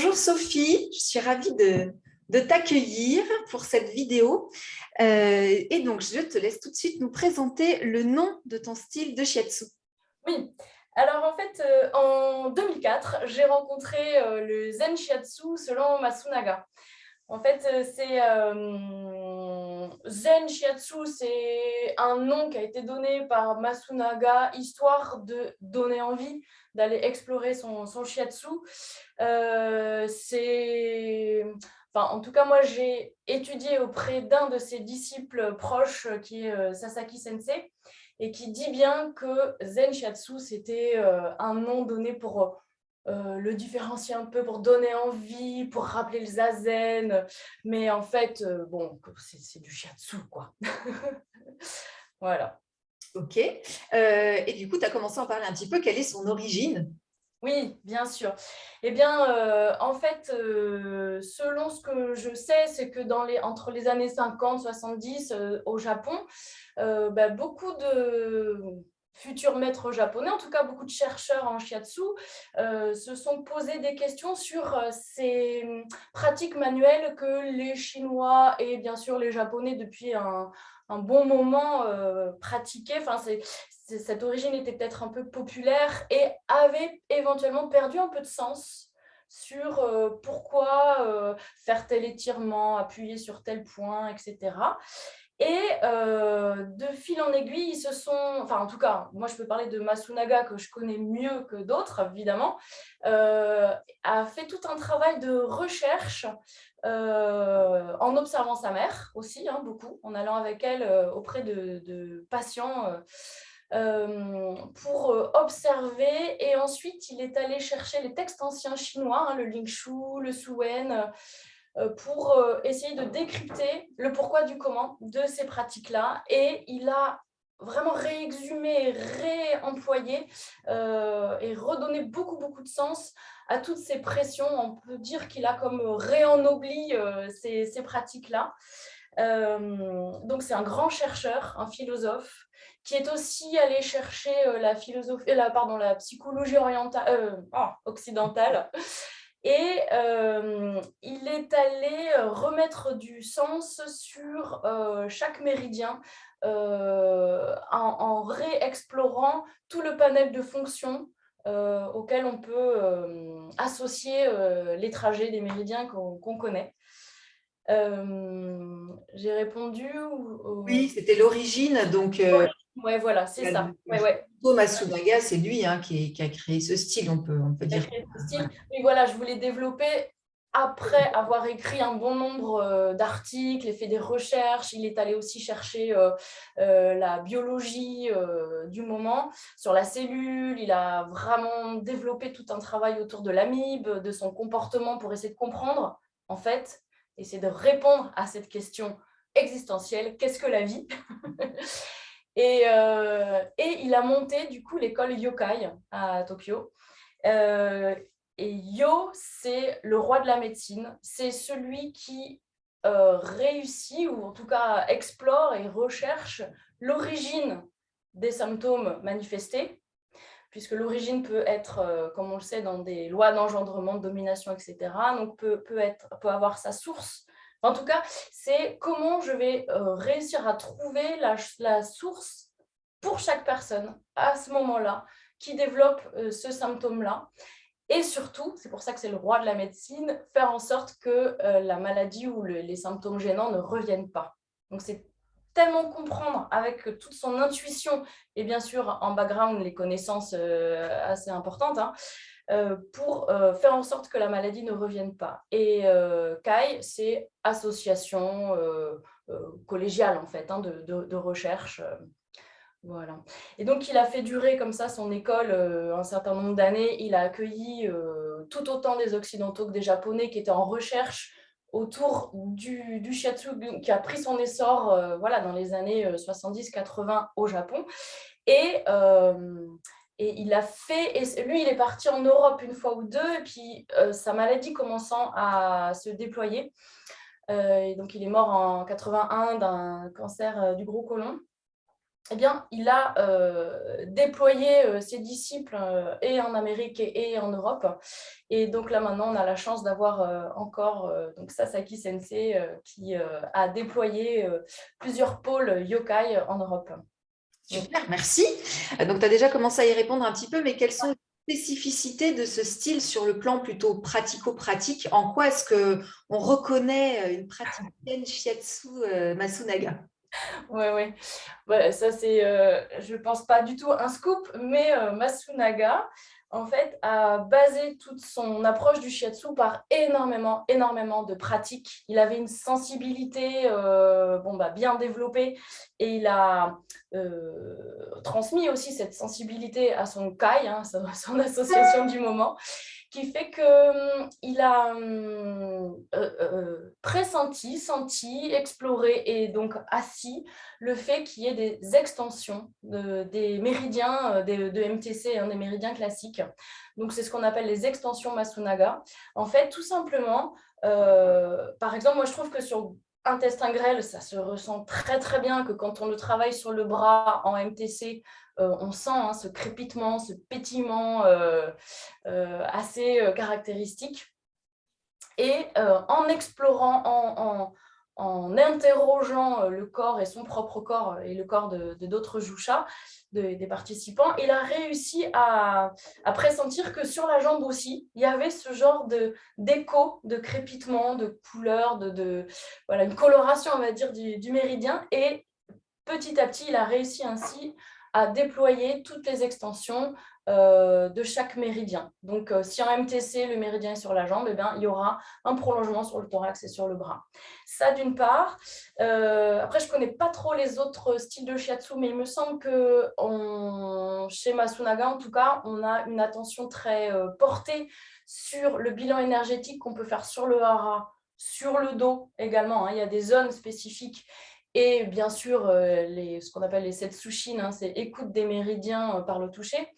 Bonjour Sophie, je suis ravie de t'accueillir pour cette vidéo. Et donc, je te laisse tout de suite nous présenter le nom de ton style de shiatsu. Oui, alors en fait, en 2004, j'ai rencontré le Zen Shiatsu selon Masunaga. En fait, Zen Shiatsu, c'est un nom qui a été donné par Masunaga, histoire de donner envie d'aller explorer son shiatsu. Enfin, en tout cas, moi, j'ai étudié auprès d'un de ses disciples proches, qui est Sasaki Sensei, et qui dit bien que Zen Shiatsu, c'était un nom donné pour le différencier un peu, pour donner envie, pour rappeler le zazen. Mais en fait, bon, c'est du shiatsu, quoi. Voilà. Ok. Et du coup, tu as commencé à en parler un petit peu. Quelle est son origine? Oui, bien sûr. Eh bien, en fait, selon ce que je sais, c'est que entre les années 50, 70, au Japon, beaucoup de futurs maîtres japonais, en tout cas beaucoup de chercheurs en shiatsu, se sont posés des questions sur ces pratiques manuelles que les Chinois et bien sûr les Japonais depuis un bon moment pratiquaient. Enfin, cette origine était peut-être un peu populaire et avait éventuellement perdu un peu de sens sur pourquoi faire tel étirement, appuyer sur tel point, etc. Et de fil en aiguille, ils se sont, enfin en tout cas, moi je peux parler de Masunaga que je connais mieux que d'autres, évidemment, a fait tout un travail de recherche en observant sa mère aussi, hein, beaucoup, en allant avec elle auprès de patients pour observer. Et ensuite, il est allé chercher les textes anciens chinois, hein, le Lingshu, le Suwen, pour essayer de décrypter le pourquoi du comment de ces pratiques-là. Et il a vraiment réexhumé, réemployé et redonné beaucoup, beaucoup de sens à toutes ces pressions. On peut dire qu'il a comme réennobli ces pratiques-là. Donc, c'est un grand chercheur, un philosophe, qui est aussi allé chercher la psychologie occidentale. Et il est allé remettre du sens sur chaque méridien en réexplorant tout le panel de fonctions auxquelles on peut associer les trajets des méridiens qu'on connaît. J'ai répondu Oui, c'était l'origine. Donc, Ouais, voilà, c'est ça. Ouais, ouais. Thomas Masunaga, c'est lui hein, qui a créé ce style, on peut Qui a dire. créé ce style. Voilà. Oui, voilà, je voulais développer après avoir écrit un bon nombre d'articles et fait des recherches. Il est allé aussi chercher la biologie du moment sur la cellule. Il a vraiment développé tout un travail autour de l'amibe, de son comportement pour essayer de comprendre, en fait, essayer de répondre à cette question existentielle, qu'est-ce que la vie? Et il a monté du coup l'école Yokai à Tokyo. Euh, et Yo, c'est le roi de la médecine. C'est celui qui réussit, ou en tout cas explore et recherche l'origine des symptômes manifestés, puisque l'origine peut être, comme on le sait, dans des lois d'engendrement, de domination, etc. Donc, peut avoir sa source. En tout cas, c'est comment je vais réussir à trouver la source pour chaque personne à ce moment-là qui développe ce symptôme-là. Et surtout, c'est pour ça que c'est le roi de la médecine, faire en sorte que la maladie ou les symptômes gênants ne reviennent pas. Donc, c'est tellement comprendre avec toute son intuition et bien sûr en background les connaissances assez importantes hein, pour faire en sorte que la maladie ne revienne pas. Et CAI, c'est association collégiale en fait hein, de recherche. Voilà. Et donc, il a fait durer comme ça son école un certain nombre d'années. Il a accueilli tout autant des Occidentaux que des Japonais qui étaient en recherche autour du shiatsu qui a pris son essor voilà, dans les années 70-80 au Japon. Et, il a fait, et lui, il est parti en Europe une fois ou deux, et puis sa maladie commençant à se déployer. Et donc, il est mort en 81 d'un cancer du gros côlon. eh bien, il a déployé ses disciples et en Amérique et en Europe. Et donc là, maintenant, on a la chance d'avoir encore donc Sasaki Sensei qui a déployé plusieurs pôles yokai en Europe. Super, merci. Donc, tu as déjà commencé à y répondre un petit peu, mais quelles sont les spécificités de ce style sur le plan plutôt pratico-pratique? En quoi est-ce qu'on reconnaît une praticienne Shiatsu Masunaga? Ouais, ouais. Ouais, ça, c'est, je pense pas du tout un scoop, mais Masunaga, en fait, a basé toute son approche du shiatsu par énormément, énormément de pratiques. Il avait une sensibilité bien développée et il a transmis aussi cette sensibilité à son kai, hein, son association du moment, qui fait qu'il a pressenti, senti, exploré et donc assis le fait qu'il y ait des extensions des méridiens de MTC, des méridiens classiques. Donc, c'est ce qu'on appelle les extensions Masunaga. En fait, tout simplement, par exemple, moi, je trouve que sur intestin grêle, ça se ressent très, très bien que quand on le travaille sur le bras en MTC, on sent ce crépitement, ce pétillement assez caractéristique. Et en explorant, en interrogeant le corps et son propre corps et le corps de d'autres jushas, des participants, il a réussi à pressentir que sur la jambe aussi, il y avait ce genre d'écho, de crépitement, de couleur, voilà, une coloration, on va dire, du méridien. Et petit à petit, il a réussi ainsi à déployer toutes les extensions de chaque méridien. Donc, si en MTC, le méridien est sur la jambe, eh bien, il y aura un prolongement sur le thorax et sur le bras. Ça, d'une part. Après, je ne connais pas trop les autres styles de shiatsu, mais il me semble que chez Masunaga, en tout cas, on a une attention très portée sur le bilan énergétique qu'on peut faire sur le hara, sur le dos également. Il y a des zones spécifiques. Et bien sûr, ce qu'on appelle les setsushin, c'est écoute des méridiens par le toucher.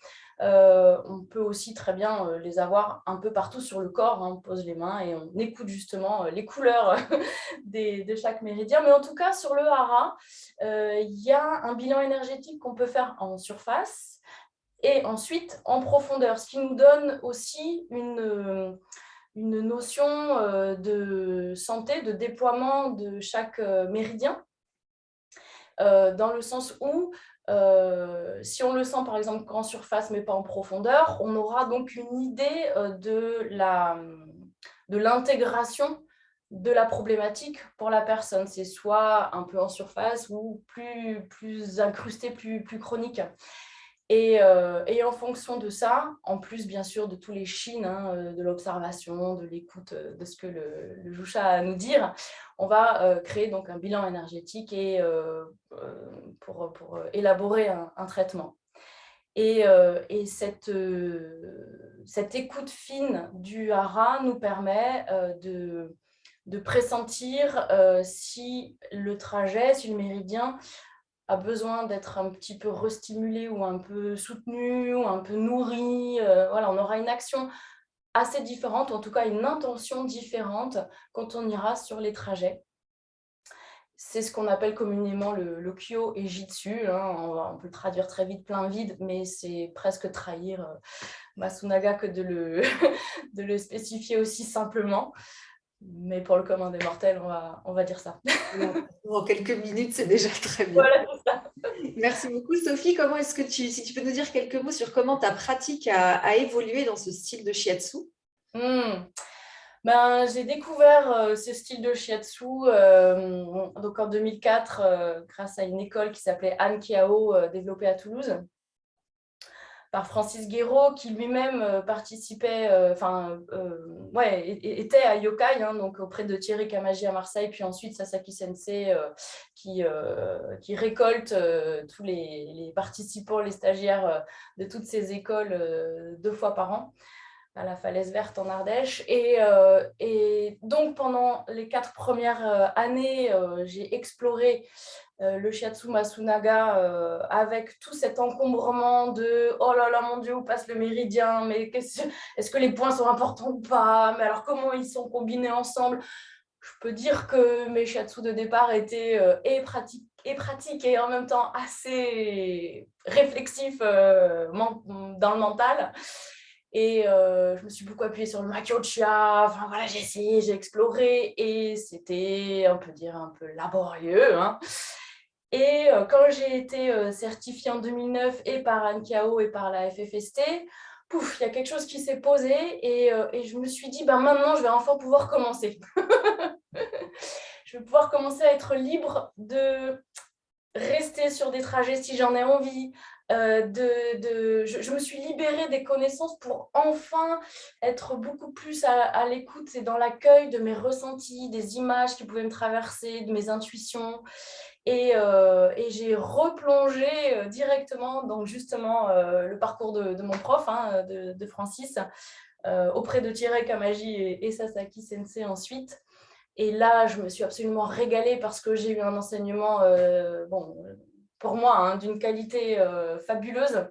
On peut aussi très bien les avoir un peu partout sur le corps. On pose les mains et on écoute justement les couleurs de chaque méridien. Mais en tout cas, sur le hara, il y a un bilan énergétique qu'on peut faire en surface et ensuite en profondeur, ce qui nous donne aussi une notion de santé, de déploiement de chaque méridien. Dans le sens où, si on le sent par exemple qu'en surface mais pas en profondeur, on aura donc une idée de l'intégration de la problématique pour la personne. C'est soit un peu en surface ou plus incrusté, plus chronique. Et en fonction de ça, en plus bien sûr de tous les chines, de l'observation, de l'écoute de ce que le jusha a à nous dire, on va créer donc un bilan énergétique et pour élaborer un traitement. Et cette écoute fine du hara nous permet de pressentir si le trajet, si le méridien a besoin d'être un petit peu restimulé ou un peu soutenu ou un peu nourri. Voilà, on aura une action assez différente, ou en tout cas une intention différente quand on ira sur les trajets. C'est ce qu'on appelle communément le kyo et jitsu. On peut le traduire très vite plein vide, mais c'est presque trahir Masunaga que de le spécifier aussi simplement. Mais pour le commun des mortels, on va dire ça. En quelques minutes, c'est déjà très bien. Voilà, c'est ça. Merci beaucoup, Sophie. Comment est-ce que si tu peux nous dire quelques mots sur comment ta pratique a évolué dans ce style de shiatsu? J'ai découvert ce style de shiatsu donc en 2004 grâce à une école qui s'appelait An Kiao, développée à Toulouse par Francis Guéraud, qui lui-même participait, était à Yokai, donc auprès de Thierry Kamaji à Marseille, puis ensuite Sasaki Sensei qui récolte tous les participants, les stagiaires de toutes ces écoles 2 fois par an à la Falaise Verte en Ardèche. Et donc, pendant les 4 premières années, j'ai exploré le shiatsu Masunaga avec tout cet encombrement de « Oh là là, mon Dieu, où passe le méridien? Mais est-ce que les points sont importants ou pas? Mais alors, comment ils sont combinés ensemble ?» je peux dire que mes shiatsu de départ étaient pratiques et en même temps assez réflexifs dans le mental. Et je me suis beaucoup appuyée sur le Makyo-Chia. Enfin voilà, j'ai essayé, j'ai exploré et c'était, on peut dire, un peu laborieux. Hein. Et quand j'ai été certifiée en 2009 et par Anne Kao et par la FFST, pouf, il y a quelque chose qui s'est posé et je me suis dit, ben maintenant, je vais enfin pouvoir commencer. Je vais pouvoir commencer à être libre de rester sur des trajets si j'en ai envie. Je me suis libérée des connaissances pour enfin être beaucoup plus à l'écoute et dans l'accueil de mes ressentis, des images qui pouvaient me traverser, de mes intuitions. Et j'ai replongé directement dans justement le parcours de mon prof, hein, de Francis, auprès de Thierry Kamaji et Sasaki Sensei ensuite. Et là, je me suis absolument régalée parce que j'ai eu un enseignement, pour moi, hein, d'une qualité fabuleuse,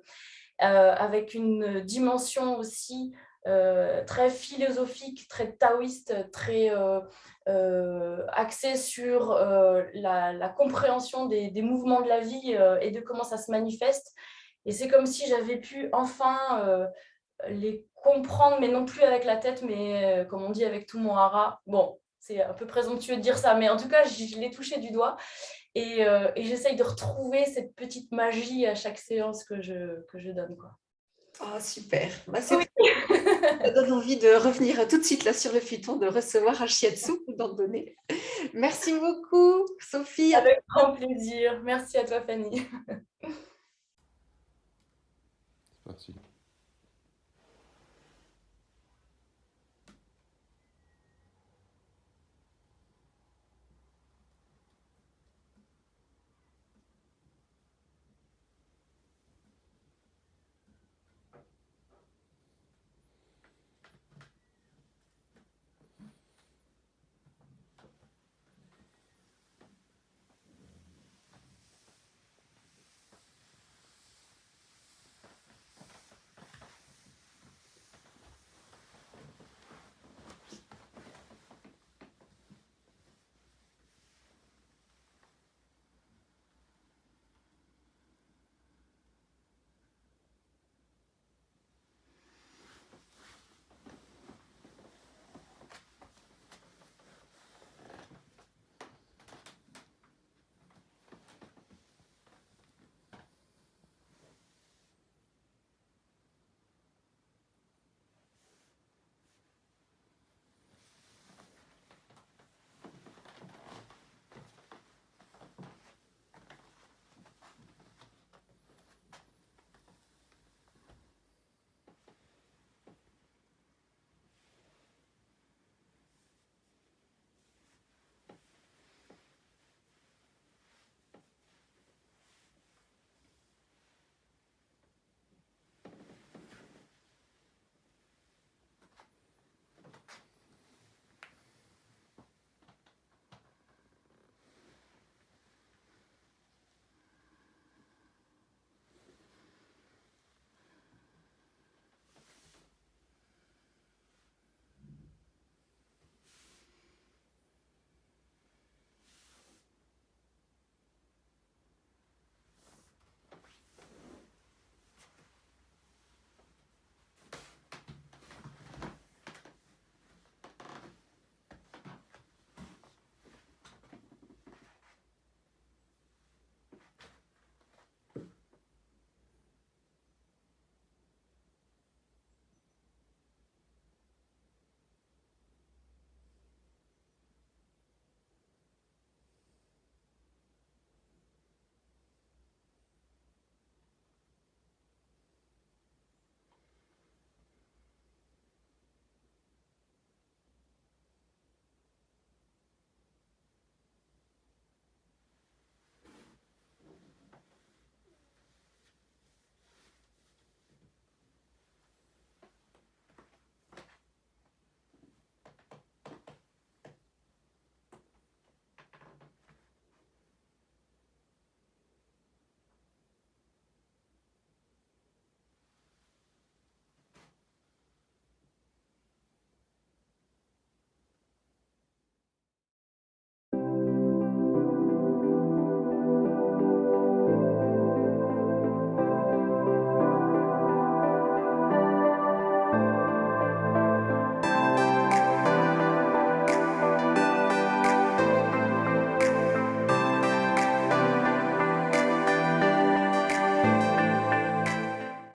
avec une dimension aussi très philosophique, très taoïste, très axée sur la compréhension des mouvements de la vie et de comment ça se manifeste. Et c'est comme si j'avais pu enfin les comprendre, mais non plus avec la tête, mais comme on dit, avec tout mon hara. Bon, c'est un peu présomptueux de dire ça, mais en tout cas, je l'ai touché du doigt. Et j'essaye de retrouver cette petite magie à chaque séance que je donne, quoi. Oh, super. Bah, Oui. ça donne envie de revenir tout de suite là sur le futon, de recevoir un shiatsu ou d'en donner. Merci beaucoup, Sophie. Avec grand plaisir. Merci à toi, Fanny. Merci.